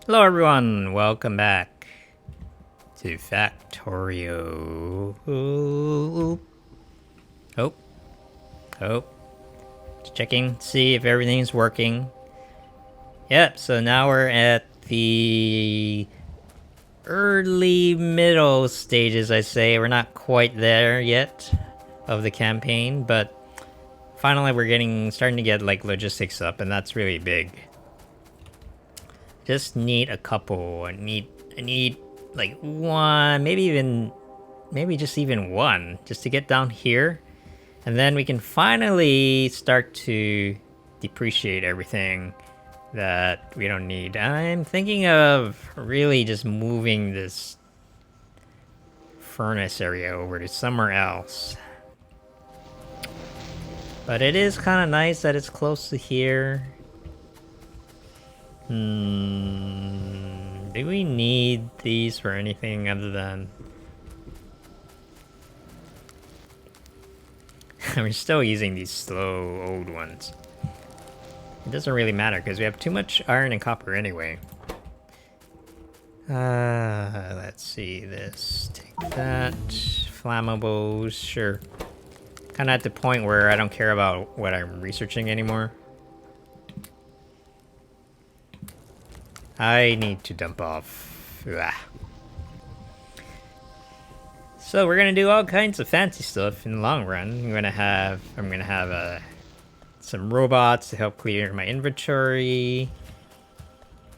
Hello everyone, welcome back to Factorio. Oh, oh, just checking, see if everything's working. Yep, so now we're at the early middle stages, I say. We're not quite there yet of the campaign, but finally we're starting to get like logistics up, and that's really big. Just need a couple. I need like one, maybe just even one, just to get down here, and then we can finally start to depreciate everything that we don't need. I'm thinking of really just moving this furnace area over to somewhere else. But it is kind of nice that it's close to here. Do we need these for anything other than... We're still using these slow old ones. It doesn't really matter because we have too much iron and copper anyway. Let's see this. Take that. Flammables, sure. Kind of at the point where I don't care about what I'm researching anymore. I need to dump off. Ugh. So we're gonna do all kinds of fancy stuff in the long run. I'm gonna have some robots to help clear my inventory.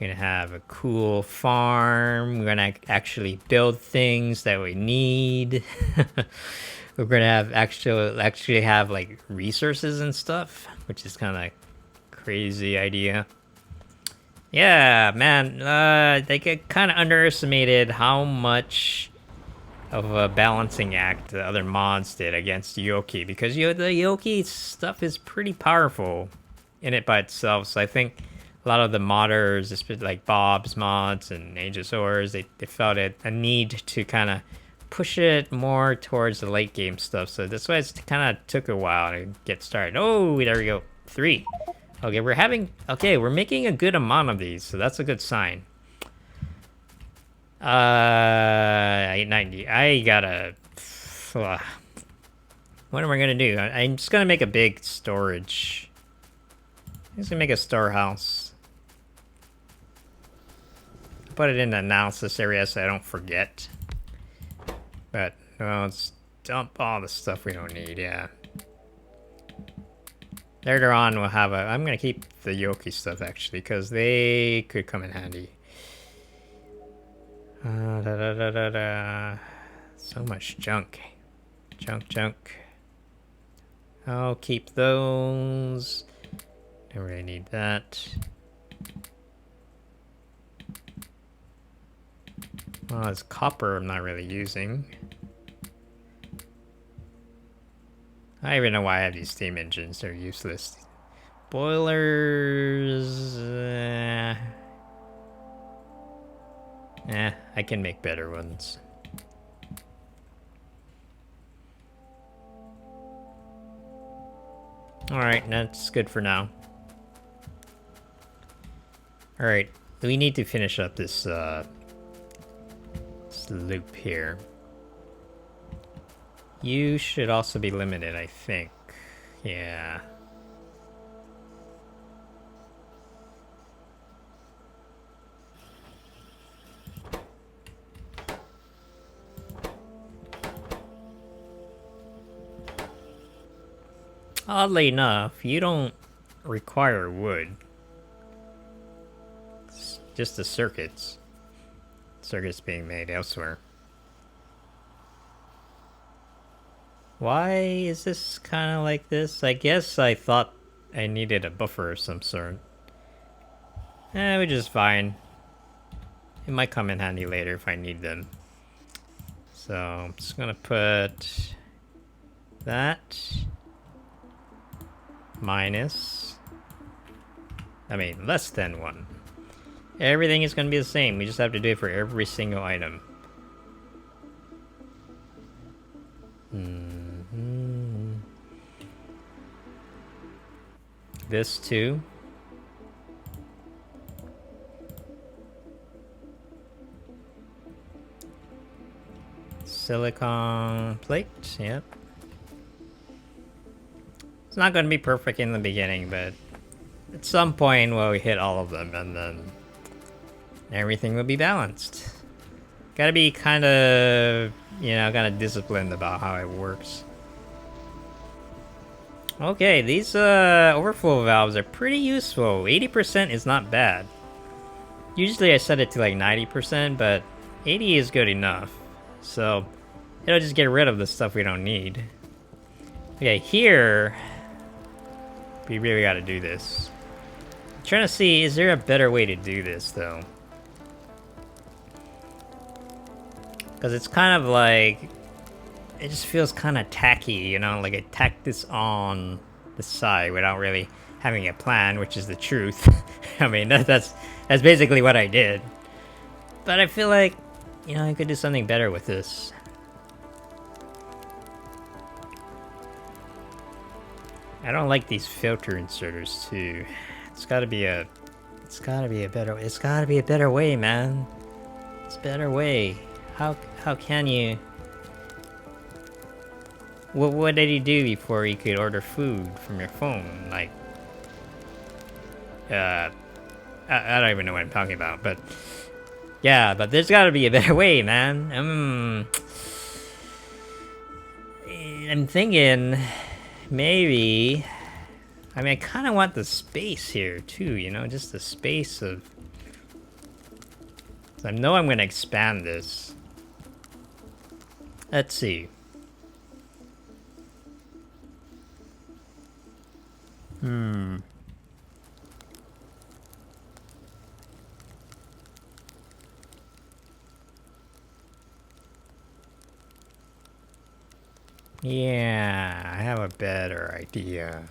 We're gonna have a cool farm. We're gonna actually build things that we need. We're gonna have actually have like resources and stuff, which is kind of crazy idea. Yeah, man, they get kind of underestimated how much of a balancing act the other mods did against Yuoki, because the Yuoki stuff is pretty powerful in it by itself. So I think a lot of the modders, like Bob's mods and Aegisaurs, they felt it a need to kind of push it more towards the late game stuff. So that's why it kind of took a while to get started. Oh, there we go, 3. Okay, we're making a good amount of these, so that's a good sign. 890. I gotta... What am I gonna do? I'm just gonna make a big storage. I'm just gonna make a storehouse. Put it in the analysis area so I don't forget. But, well, let's dump all the stuff we don't need, yeah. Later on, we'll have a... I'm gonna keep the Yuoki stuff, actually, because they could come in handy. So much junk. Junk. I'll keep those. Don't really need that. Well, it's copper I'm not really using. I don't even know why I have these steam engines. They're useless. Boilers... I can make better ones. Alright, that's good for now. Alright, we need to finish up this loop here. You should also be limited, I think. Yeah. Oddly enough, you don't require wood. It's just the circuits. Circuits being made elsewhere. Why is this kind of like this? I guess I thought I needed a buffer of some sort. Which is fine. It might come in handy later if I need them. So I'm just gonna put that minus, less than 1. Everything is gonna be the same. We just have to do it for every single item. This too. silicone plate, yep. It's not gonna be perfect in the beginning, but at some point we'll hit all of them and then everything will be balanced. Gotta be kind of, kind of disciplined about how it works. Okay, these overflow valves are pretty useful. 80% is not bad. Usually I set it to like 90%, but 80 is good enough. So it'll just get rid of the stuff we don't need. Okay, here we really gotta do this. I'm trying to see, is there a better way to do this though? Because it's kind of like, it just feels kind of tacky, like I tacked this on the side without really having a plan, which is the truth. I mean, that's basically what I did. But I feel like, I could do something better with this. I don't like these filter inserters too. It's gotta be a better way, man. It's a better way. How can you? What did he do before you could order food from your phone? Like, I don't even know what I'm talking about, but yeah, but there's gotta be a better way, man. I'm thinking maybe. I mean, I kind of want the space here too, just the space of. I know I'm gonna expand this. Let's see. Yeah, I have a better idea.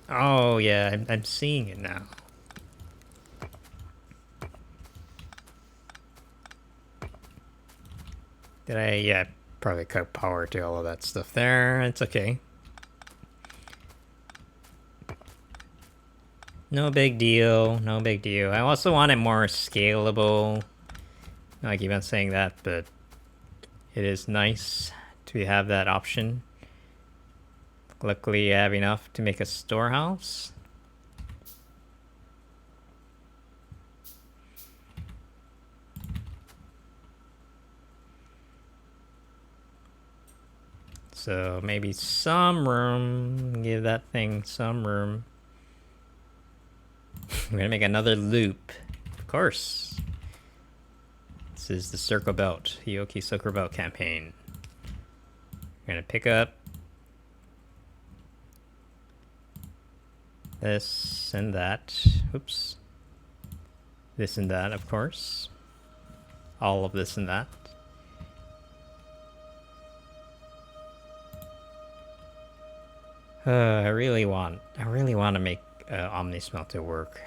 Oh yeah, I'm seeing it now. Did I? Yeah, probably cut power to all of that stuff there. It's okay. No big deal, no big deal. I also want it more scalable. I keep on saying that, but it is nice to have that option. Luckily, I have enough to make a storehouse. So maybe some room, give that thing some room. We're gonna make another loop, of course. This is the Circle Belt, Yuoki Circle Belt campaign. We're gonna pick up this and that. Oops. This and that, of course. All of this and that. I really want to make Omni-Smelter work.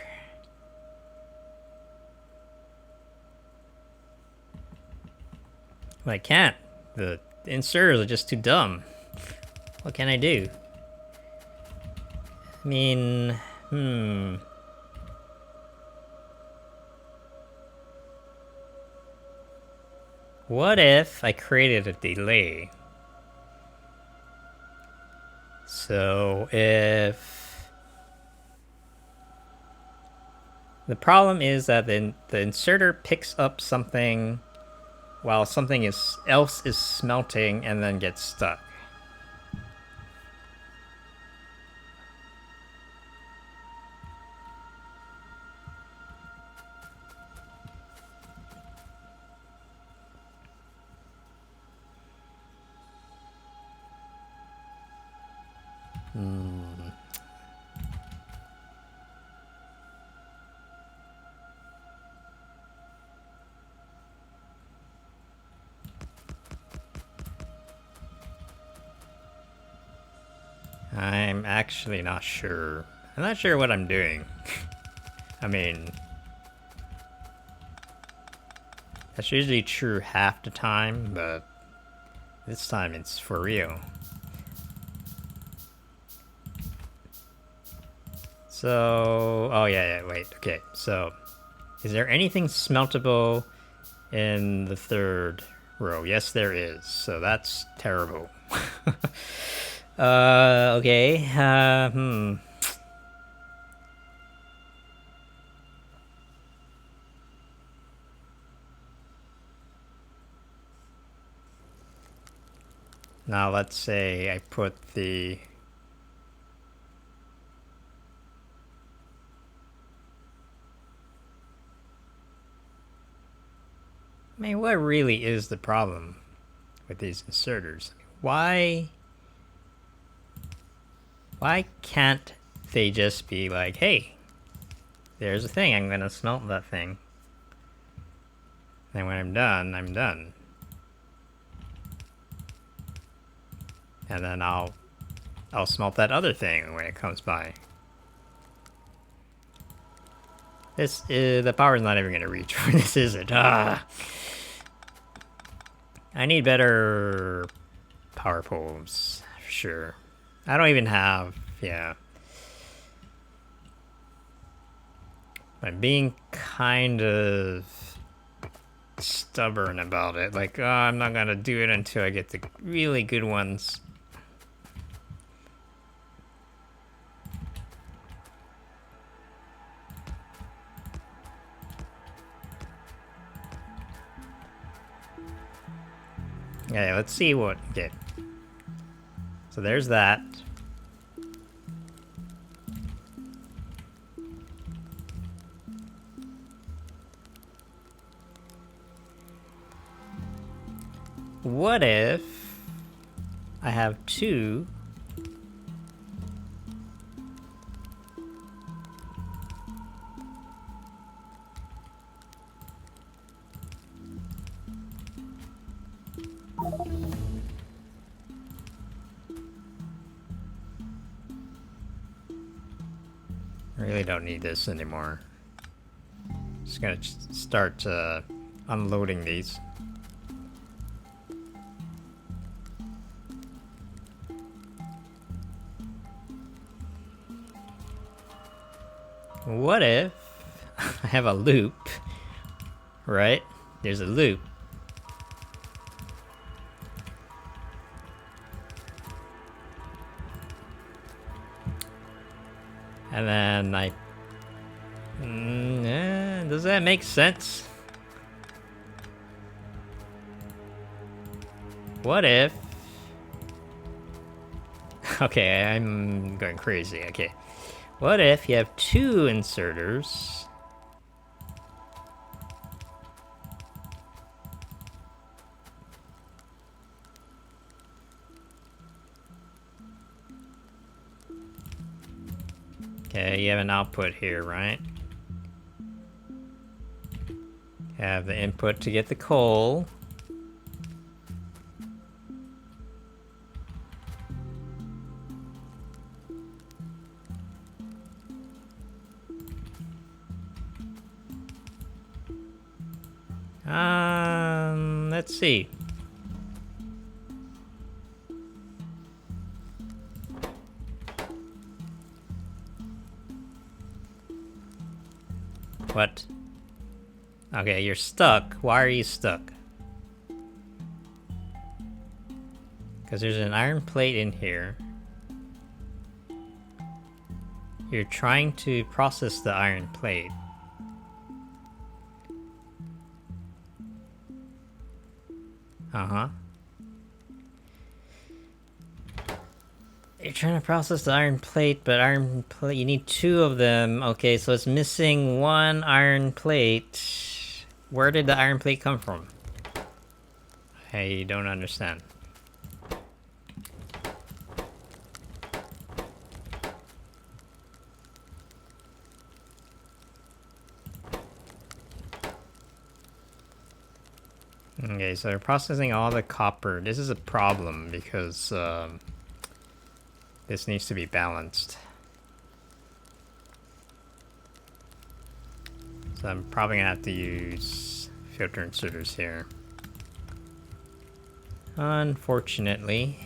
But I can't. The inserters are just too dumb. What can I do? I mean, What if I created a delay? So if the problem is that the inserter picks up something while something else is smelting and then gets stuck. I'm actually not sure. I'm not sure what I'm doing. I mean, that's usually true half the time, but this time it's for real. So, oh yeah, wait, okay. So, is there anything smeltable in the third row. Yes, there is. So that's terrible. Okay. Now let's say I put the... I mean, what really is the problem with these inserters? Why can't they just be like, hey, there's a thing, I'm gonna smelt that thing. And when I'm done, I'm done. And then I'll smelt that other thing when it comes by. This is, the power's not even gonna reach for this, is it? Ah. I need better power poles, for sure. I don't even have, yeah. I'm being kind of stubborn about it. Like, oh, I'm not gonna do it until I get the really good ones. Yeah, let's see what we get. So there's that. What if I have two? I really don't need this anymore. Just gonna start unloading these. What if I have a loop, right? There's a loop. And then I... does that make sense? What if... Okay, I'm going crazy. Okay. What if you have two inserters? Okay, you have an output here, right? You have the input to get the coal. Let's see. What? Okay, you're stuck. Why are you stuck? Because there's an iron plate in here. You're trying to process the iron plate. Uh-huh. You're trying to process the iron plate, but iron plate, you need two of them. Okay, so it's missing one iron plate. Where did the iron plate come from? I don't understand. Okay, so they're processing all the copper. This is a problem because this needs to be balanced. So I'm probably gonna have to use filter inserters here. Unfortunately.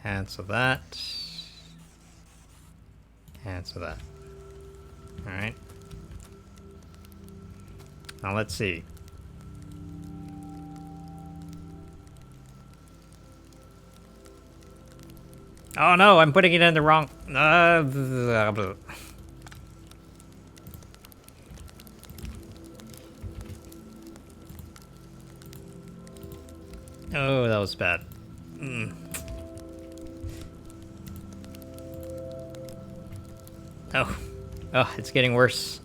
Cancel that. Cancel that. Alright. Now let's see. Oh no, I'm putting it in the wrong... Oh, that was bad. Oh. Oh, it's getting worse.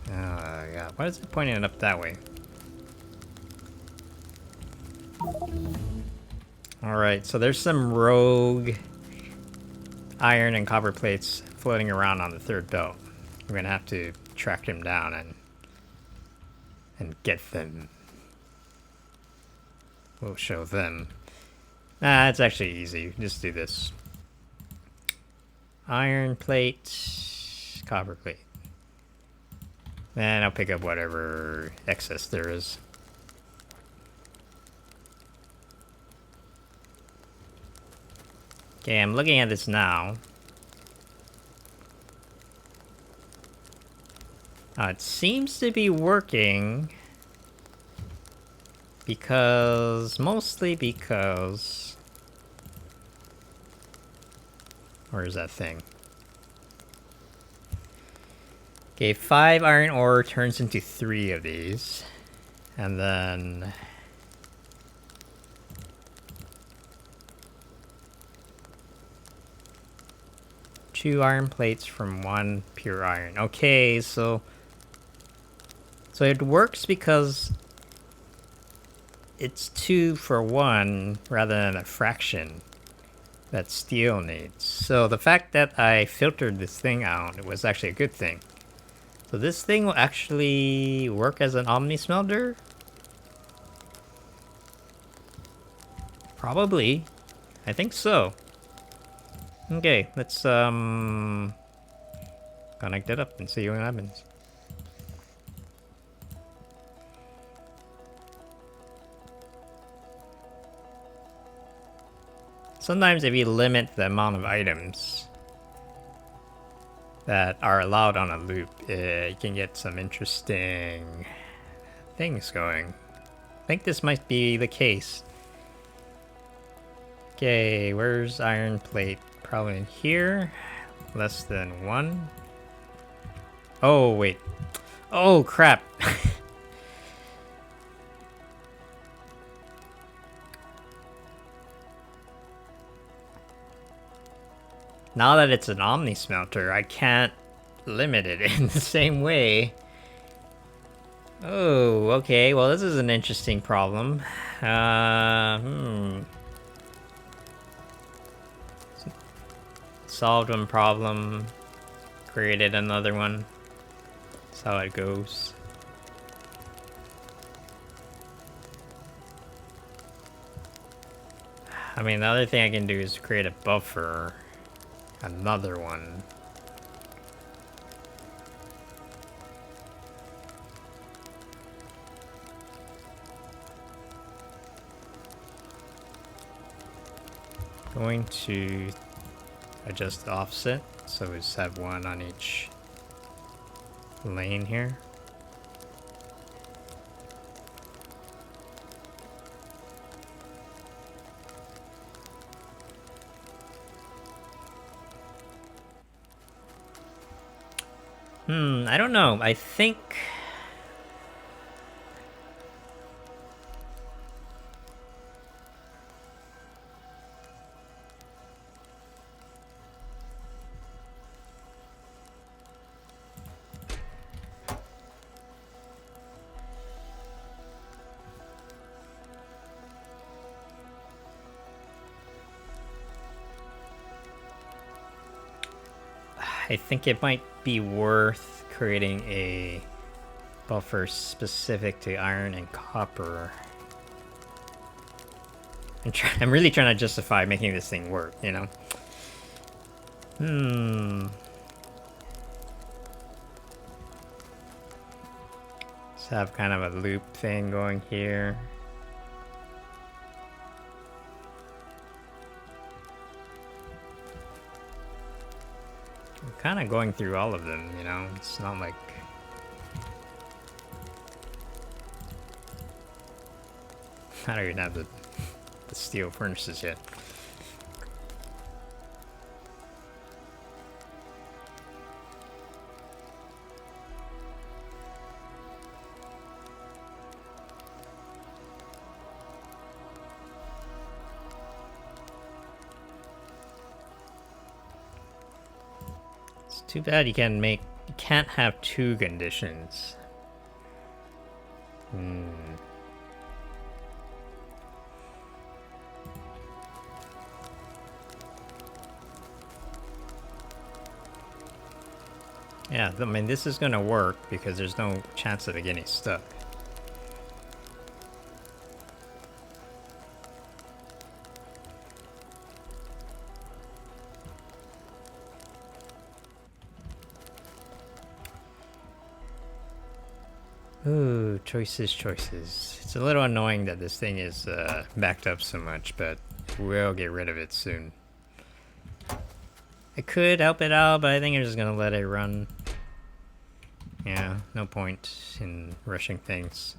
Oh, yeah. Why is it pointing it up that way? Alright, so there's some rogue iron and copper plates floating around on the third belt. We're gonna have to track them down and get them. We'll show them. Nah, it's actually easy. Just do this. Iron plate, copper plate. And I'll pick up whatever excess there is. Okay, I'm looking at this now. It seems to be working. Mostly because... Where's that thing? Okay, 5 iron ore turns into 3 of these. And then... 2 iron plates from 1 pure iron. Okay, so it works because it's 2 for 1 rather than a fraction that steel needs. So the fact that I filtered this thing out, it was actually a good thing. So this thing will actually work as an Omni-Smelter? Probably. I think so. Okay, let's connect it up and see what happens. Sometimes if you limit the amount of items that are allowed on a loop, you can get some interesting things going. I think this might be the case. Okay, where's iron plate? Probably in here. Less than 1. Oh, wait. Oh, crap. Now that it's an Omni-Smelter, I can't limit it in the same way. Oh, okay. Well, this is an interesting problem. Solved one problem, created another one. That's how it goes. I mean, the other thing I can do is create a buffer. Another one. Going to adjust the offset, so we just have 1 on each lane here. I don't know. I think... I think it might be worth creating a buffer specific to iron and copper. I'm really trying to justify making this thing work, you know? Let's have kind of a loop thing going here. kind of going through all of them, you know? It's not like... I don't even have the steel furnaces yet. Too bad you can't have two conditions. Yeah, I mean, this is gonna work because there's no chance of it getting stuck. Ooh, choices. It's a little annoying that this thing is backed up so much, but we'll get rid of it soon. I could help it out, but I think I'm just gonna let it run. Yeah, no point in rushing things.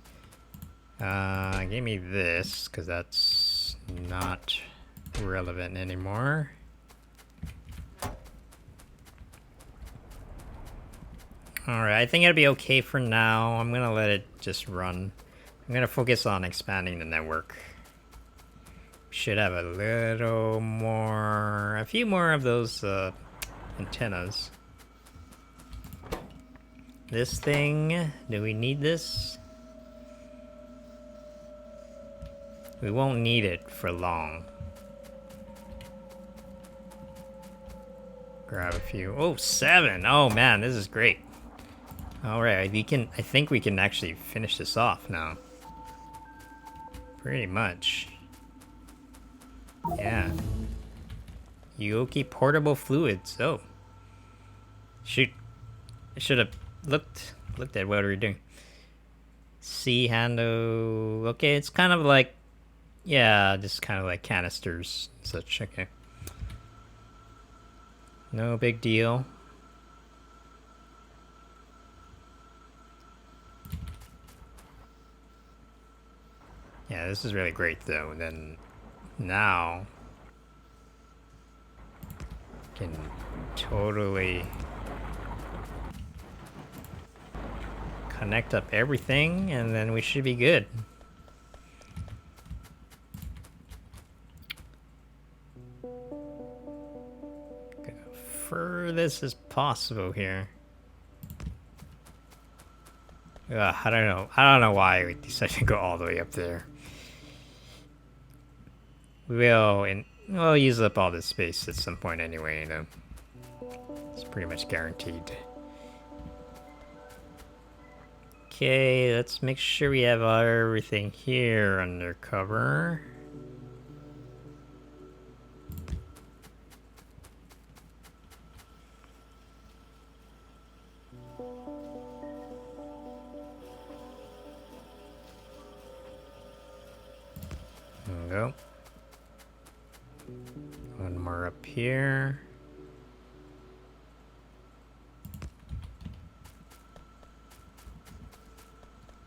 Give me this, because that's not relevant anymore. Alright, I think it'll be okay for now. I'm gonna let it just run. I'm gonna focus on expanding the network. Should have a few more of those antennas. This thing, do we need this? We won't need it for long. Grab a few. Oh, 7! Oh man, this is great. Alright, I think we can actually finish this off now. Pretty much. Yeah. Yuoki portable fluids. Oh. Shoot. I should have looked at what we're doing. C handle. Okay, it's kind of like, yeah, just kind of like canisters and such. Okay. No big deal. Yeah, this is really great though. And then now can totally connect up everything and then we should be good. Go furthest as possible here. I don't know why we decided to go all the way up there. We'll use up all this space at some point anyway, you know. It's pretty much guaranteed. Okay, let's make sure we have everything here under cover. There we go. One more up here.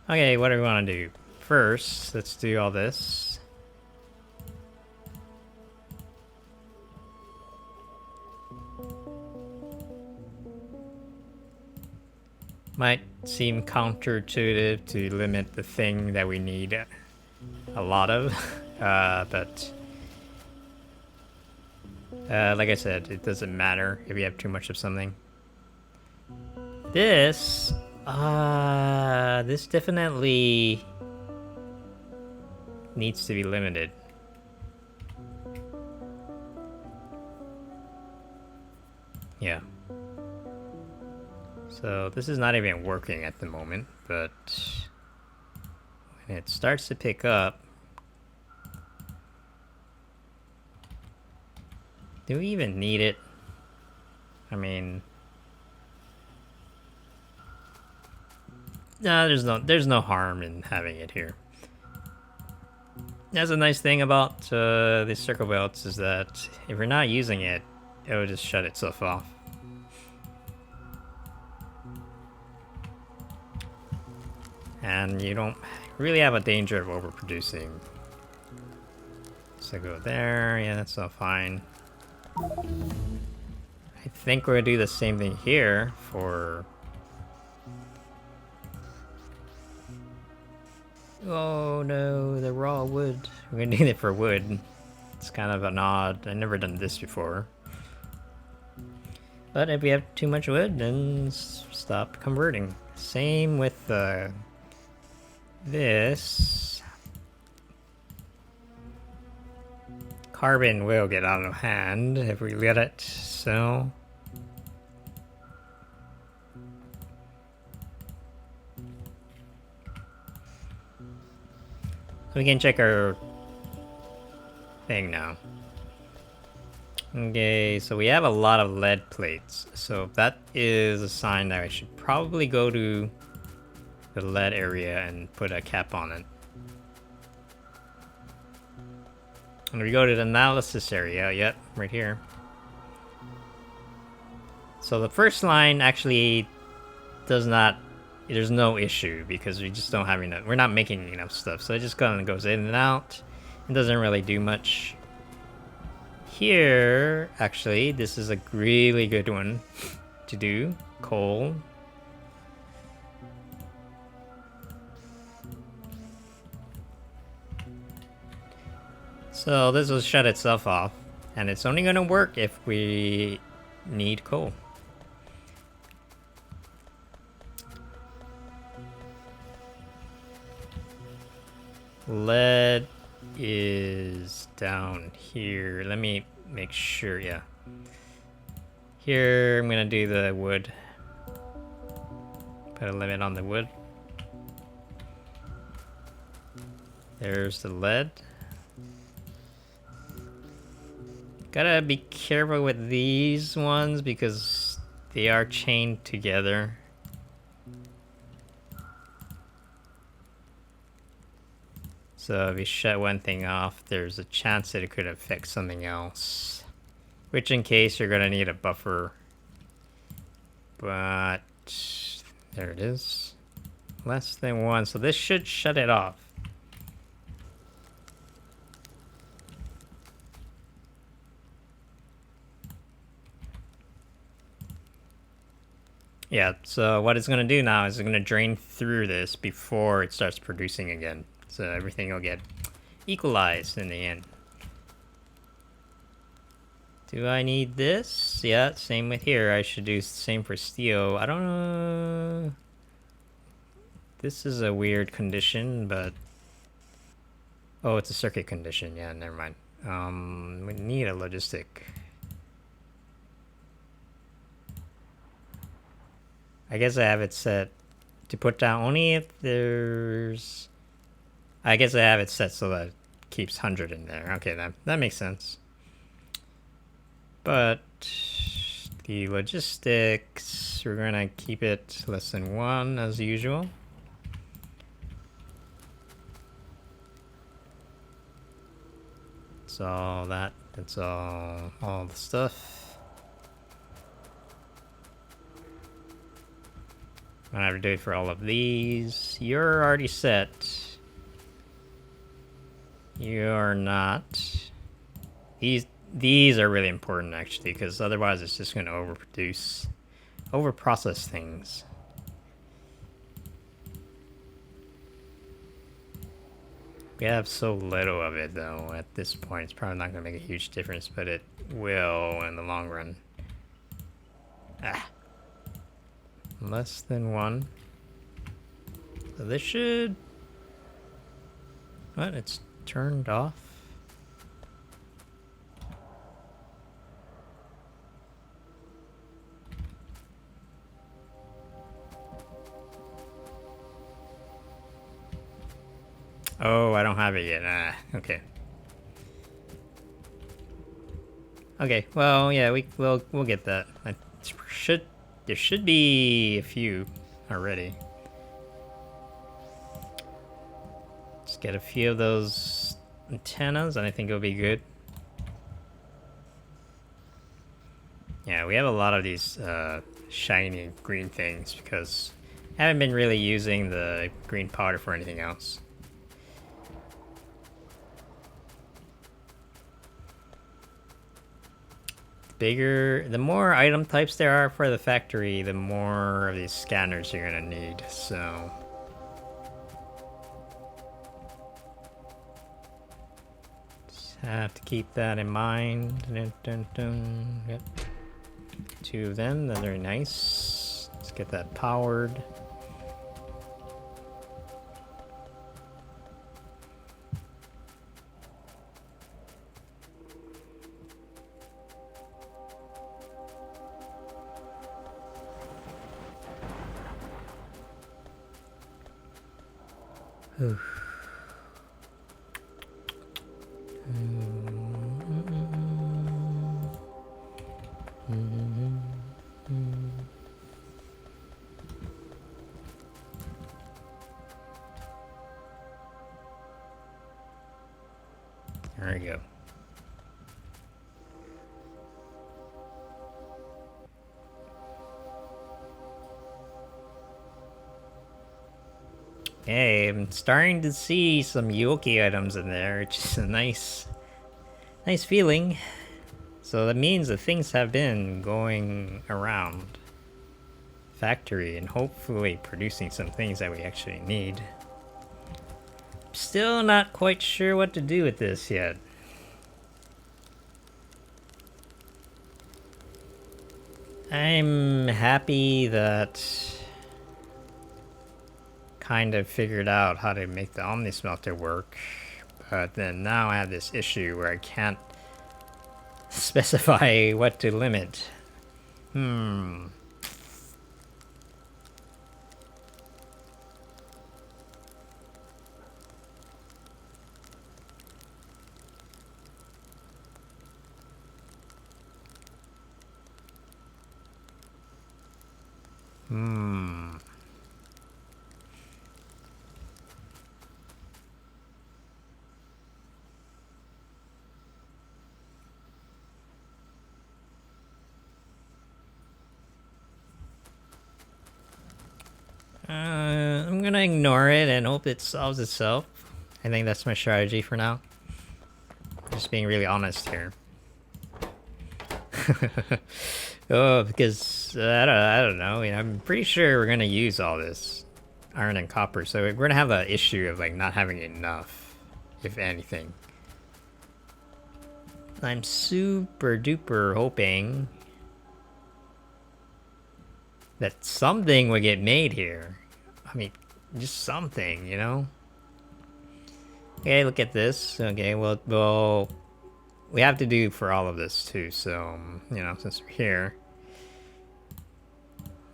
Okay, what do we want to do? First, let's do all this. Might seem counterintuitive to limit the thing that we need a lot of, but like I said, it doesn't matter if you have too much of something. This definitely needs to be limited. Yeah. So this is not even working at the moment, but when it starts to pick up, do we even need it? I mean, no, there's no harm in having it here. That's a nice thing about these circle belts is that if you're not using it, it will just shut itself off. and you don't really have a danger of overproducing. So go there, yeah, that's all fine. I think we're gonna do the same thing here for... Oh no, the raw wood. We're gonna need it for wood. It's kind of an odd, I've never done this before. But if we have too much wood, then stop converting. Same with this. Carbon will get out of hand if we let it, so... We can check our thing now. Okay, so we have a lot of lead plates, so that is a sign that I should probably go to the lead area and put a cap on it. And we go to the analysis area, yep, right here. So the first line actually does not, there's no issue because we just don't have enough, we're not making enough stuff, so it just kind of goes in and out. It doesn't really do much. Here, actually, this is a really good one to do. Coal. So this will shut itself off, and it's only going to work if we need coal. Lead is down here. Let me make sure, yeah. Here, I'm gonna do the wood. Put a limit on the wood. There's the lead. Gotta be careful with these ones because they are chained together. So if we shut one thing off, there's a chance that it could affect something else. Which in case you're gonna need a buffer. But there it is. Less than one, so this should shut it off. Yeah, so what it's gonna do now is it's gonna drain through this before it starts producing again. So everything will get equalized in the end. Do I need this? Yeah, same with here. I should do the same for steel. I don't know. This is a weird condition, but... Oh, it's a circuit condition. Yeah, never mind. We need a logistic. I guess I have it set to put down only if there's... I guess I have it set so that it keeps 100 in there. Okay, that makes sense. But the logistics, we're gonna keep it less than 1 as usual. So that's all the stuff. I'm gonna have to do it for all of these. You're already set. You're not. These are really important actually, because otherwise it's just gonna overprocess things. We have so little of it though at this point, it's probably not gonna make a huge difference, but it will in the long run. Less than 1. So this should... What? It's turned off? Oh, I don't have it yet. Okay. Okay, well, yeah, we'll get that. There should be a few already. Just get a few of those antennas, and I think it'll be good. Yeah, we have a lot of these shiny green things because Haven't been really using the green powder for anything else. The more item types there are for the factory, the more of these scanners you're gonna need, so... Just have to keep that in mind. Dun, dun, dun. Yep. 2 of them, that's very nice. Let's get that powered. There we go. Okay, I'm starting to see some Yuoki items in there, which is a nice feeling. So that means that things have been going around factory and hopefully producing some things that we actually need. Still not quite sure what to do with this yet. I'm happy that kind of figured out how to make the Omni-Smelter work, but then now I have this issue where I can't specify what to limit. I'm gonna ignore it and hope it solves itself. I think that's my strategy for now. Just being really honest here. Oh, because I don't know. You know, I'm pretty sure we're gonna use all this iron and copper, so we're gonna have an issue of like not having enough, if anything. I'm super duper hoping that something would get made here. I mean, just something, you know? Okay, look at this. Okay, well, we have to do for all of this too, so, you know, since we're here.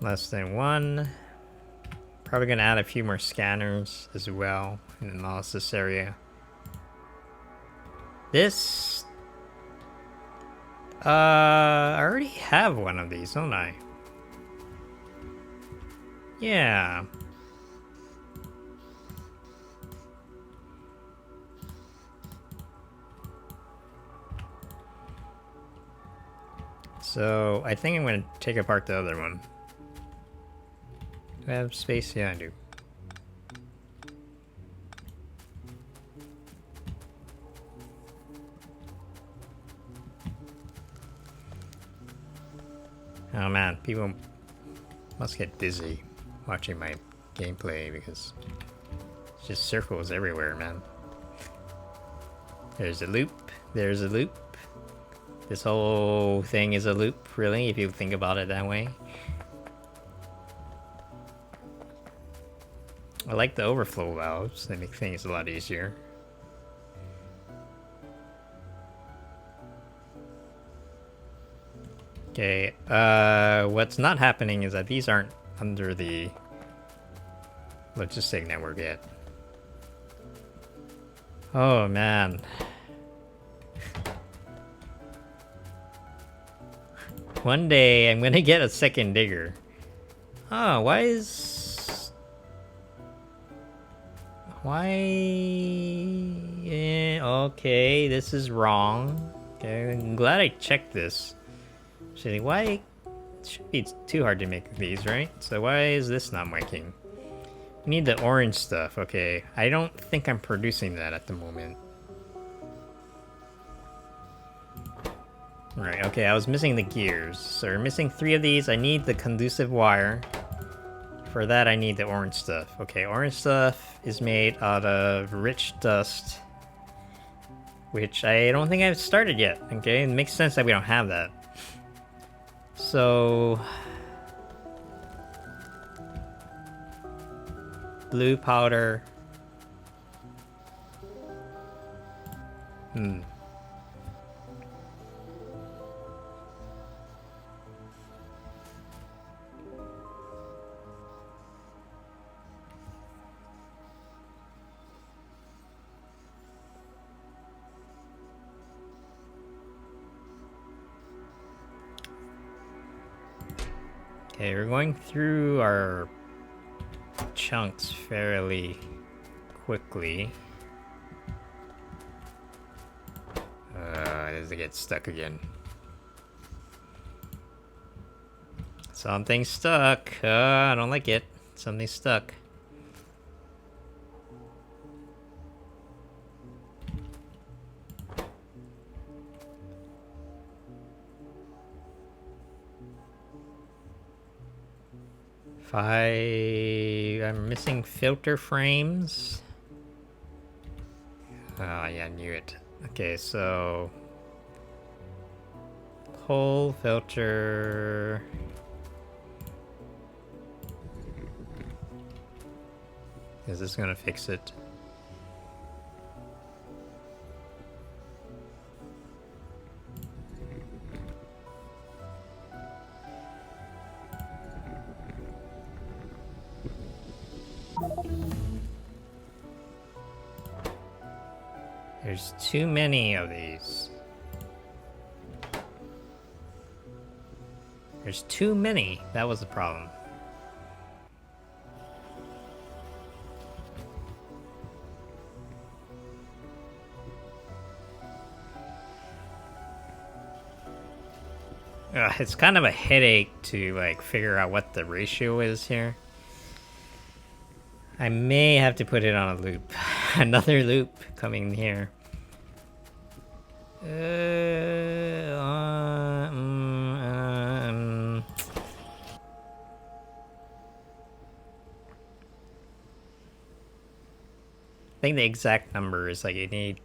Less than 1. Probably gonna add a few more scanners as well in the analysis area. This... I already have one of these, don't I? Yeah. So, I think I'm gonna take apart the other one. Do I have space? Yeah, I do. Oh man, people must get dizzy watching my gameplay because it's just circles everywhere, man. There's a loop, there's a loop. This whole thing is a loop, really, if you think about it that way. I like the overflow valves, they make things a lot easier. Okay, what's not happening is that these aren't under the logistic network yet. Oh man. One day I'm gonna get a second digger. Oh, why is... Why... okay, this is wrong. Okay, I'm glad I checked this. Actually, why shouldn't be too hard to make these, right? So why is this not working? We need the orange stuff. Okay, I don't think I'm producing that at the moment. Right, okay, I was missing the gears. So we're missing 3 of these. I need the conducive wire. For that, I need the orange stuff. Okay, orange stuff is made out of rich dust, which I don't think I've started yet. Okay, it makes sense that we don't have that. So... blue powder. Okay, we're going through our chunks fairly quickly. Does it get stuck again? Something's stuck. I don't like it. Something's stuck. I'm missing filter frames. Oh yeah, I knew it. Okay, so whole filter. Is this gonna fix it? There's too many of these. There's too many. That was the problem. It's kind of a headache to like figure out what the ratio is here. I may have to put it on a loop. Another loop coming here. I think the exact number is like you need